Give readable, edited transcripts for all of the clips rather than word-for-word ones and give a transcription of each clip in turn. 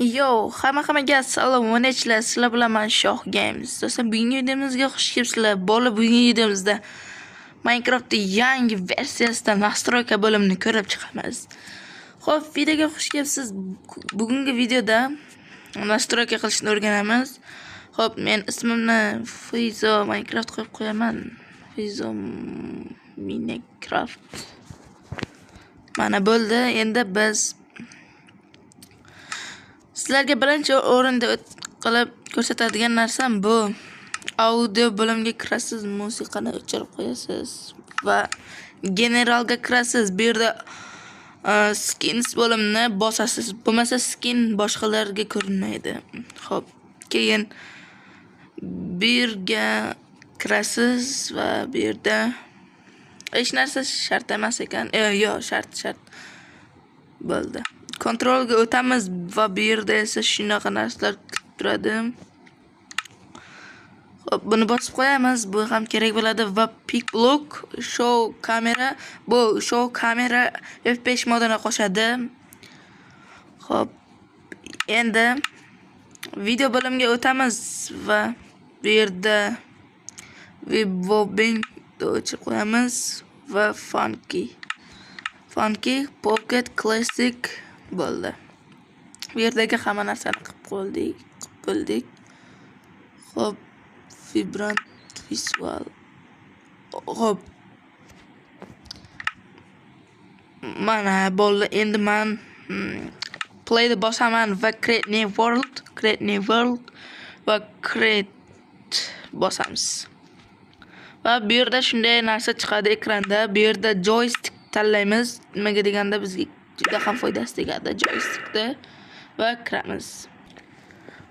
Hammaga salom, o'ynaychilar, sizlar bilan men Shoh Games. Do'stlar, bugungi videomizga xush kelibsizlar. Bugungi videomizda Minecraftning yangi versiyasida nastroyka bo'limini ko'rib chiqamiz. Xo'p, videoga xush kelibsiz. Bugungi videoda nastroyka qilishni o'rganamiz. Xo'p, men ismimni Fizo Minecraft qo'yib qo'yaman. Fizo Minecraft. Mana bo'ldi. Endi biz sizlarga birinchi o'rinda qilib ko'rsatadigan narsam bu. Audio bo'limiga kirasiz, musiqani o'chirib qo'yasiz va generalga kirasiz. Bu yerda skins bo'limini bosasiz. Bo'lmasa skin boshqalarga ko'rinmaydi. Xo'p, keyin birga kirasiz va bu yerda hech narsa shart emas ekan. Yo'q, shart. Bo'ldi. Kontrolga o'tamiz va bu yerda esa shunaqa narsalar kutib turadi. Xo'p, buni bosib qo'yamiz. Bu ham kerak bo'ladi va pick block, show kamera, bu show kamera F5 modini qo'shadi. Xo'p, endi video bo'limiga o'tamiz va bu yerda Webbobbing o'chirib qo'yamiz va Funky Pocket Classic bo'ldi. Bu yerdagi hamma narsani qilib bo'ldik. Xo'p, Vibrant Visual. Xo'p. Mana bo'ldi. Endi men play'ni bosaman va create new world va create bosamiz. Va bu yerda shunday narsa chiqadi ekranda. Bu yerda joystick tanlaymiz. Nimaga deganda bizga juda ham foydasi tegadi joystickda va kiramiz.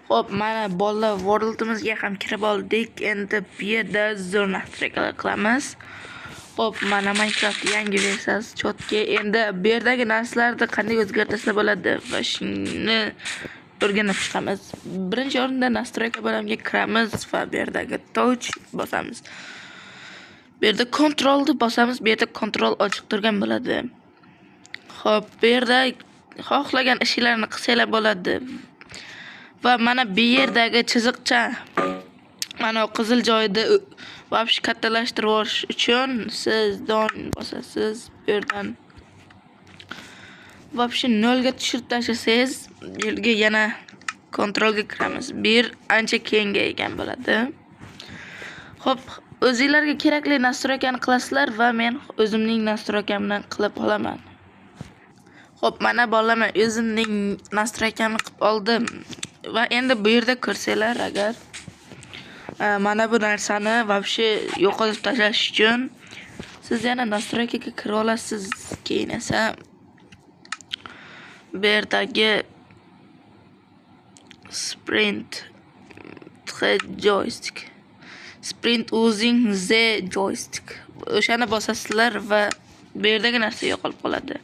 Xo'p, mana bolalar worldimizga ham kirib oldik. Endi bu yerda zo'r nastroykalar qilamiz. Xo'p, mana Minecraft yangi versiyasi chotga. Endi bu yerdagi narsalarni qanday o'zgartirsa bo'ladi va shuni o'rganib chiqamiz. Birinchi o'rinda nastroyka bo'limiga kiramiz va bu yerdagi touch bosamiz. Bu yerda controlni bosamiz. Bu yerda control ochiq turgan bo'ladi. Xo'p, bu yerda xohlagan ishlarni qilsanglar bo'ladi. Va mana bu yerdagi chiziqcha, mana qizil joyda vobshe kattalashtirish uchun siz don bosasiz. Bu yerdan vobshe 0 ga tushirib tashlasangiz, bu yerga yana kontrolga kiramiz. Bir ancha kengga ekan bo'ladi. Xo'p, o'zingizlarga kerakli nastroykani qilasizlar va men o'zimning nastroykamni qilib olaman. Xo'p, mana bolalar o'zimning nastroykamni qilib oldim. Va endi bu yerda ko'rsanglar agar mana bu narsani vobshe yo'qotib tashlash uchun siz yana nastroykaga kirib olasiz. Keyin esa bu yerdagi sprint using the joystick o'shani bosasizlar va bu yerdagi narsa yo'qolib qoladi.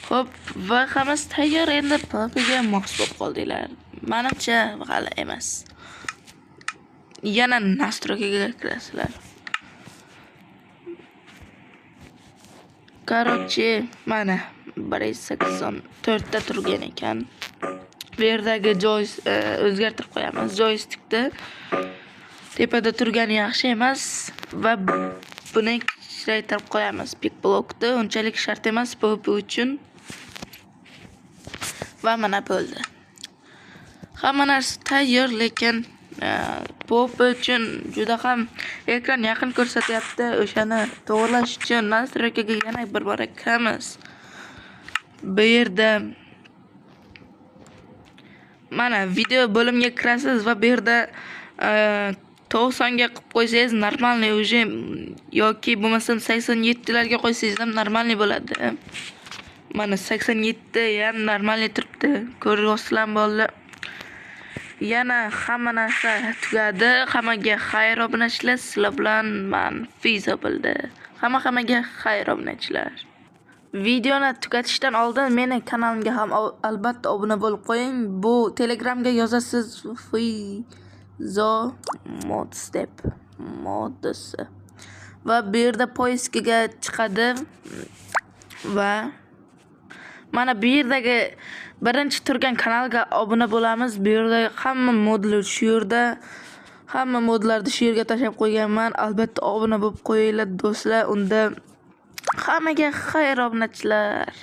Xo'p, va hammasi tayyor. Endi papiga mos bo'lib qoldinglar. Menimcha hali emas. Yana nastroykaga kirasizlar. Короче, mana 184 ta turgan ekan. Bu yerdagi o'zgartirib qo'yamiz. Joystickda tepada turgani yaxshi emas va buni kichraytirib qo'yamiz. Pick blockda unchalik shart emas pop uchun. Va mana bo'ldi. Hamma narsa tayyor, lekin pop uchun juda ham ekran yaqin ko'rsatyapti. O'shani to'g'rilash uchun nastroykaga yana bir bor kiramiz. Bu yerda mana video bo'limiga kirasiz va bu yerda 90 ga qilib qo'ysangiz normalniy уже yoki bo'lmasam 87 larga qo'ysangiz ham normalniy bo'ladi. Mana 87 ham normalniy turibdi. Ko'ryapsizlarmi bolalar? Yana hamma narsa tugadi. Hammaga xayr obunachilar. Sizlar bilan men Fizo bo'ldi. Hammaga xayr obunachilar. Videoni tugatishdan oldin meni kanalimga ham albatta obuna bo'lib qo'ying. Bu Telegramga yozasiz Fizo Modstep modisi. Va bu yerda poiskiga chiqadi va mana bu yerdagi birinchi turgan kanalga obuna bo'lamiz. Bu yerda hamma modlar shu yerda. Hamma modlarni shu yerga tashlab qo'yganman. Albatta obuna bo'lib qo'yinglar do'stlar. Unda hammaga xayr obunachilar.